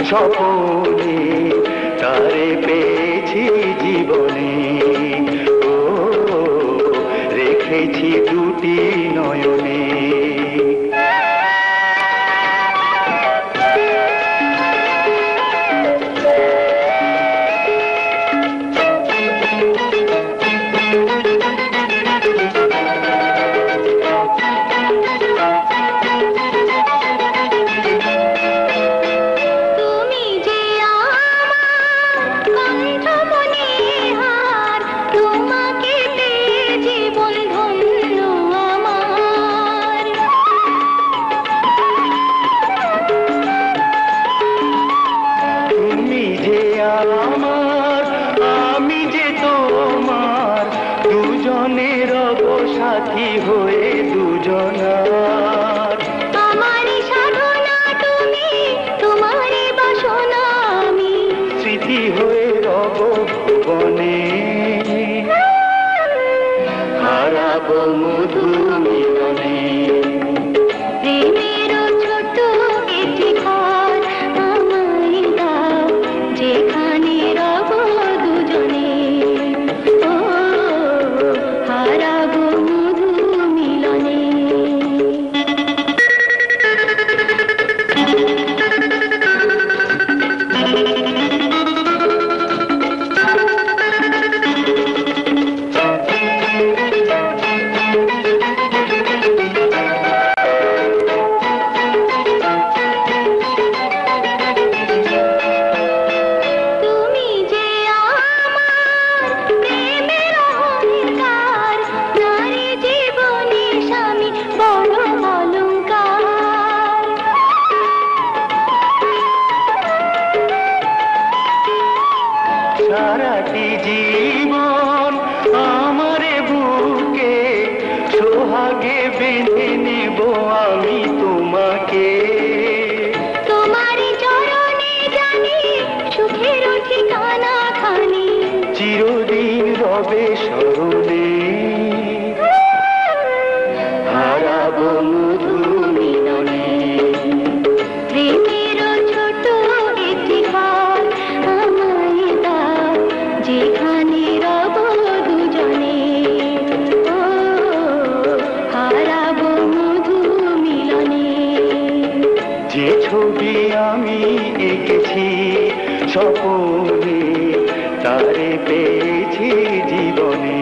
স্বপনে তারে পেয়েছি জীবনে। ও রেখেছি দুটি নয়নে। আমি যে তোমার দুজনের সাথী হয়ে দুজনার। আমারই সাধনা তুমি, তোমারই বাসনা আমি, স্মৃতি হয়ে রব ভুবনে। হারাবো মধু মিলনে। প্রেমের ছোট একটি ঘর আমায় দাও, যেখানে রব দুজনে। ও হারাবো মধু মিলনে। সারাটি জীবন আমারে বুকে সোহাগে বেঁধে নেব আমি তোমাকে। তোমারই চরণে জানি সুখের ঠিকানা খানি, চিরদিন রবে স্মরণে। হারাবো মধু মিলনে। প্রেমের ছোট একটি ঘর আমায় দাও, যেখানে রব দুজনে। ও হারাবো মধু মিলনে। যে ছবি আমি এঁকেছি স্বপনে তারে পেয়েছি জীবনে।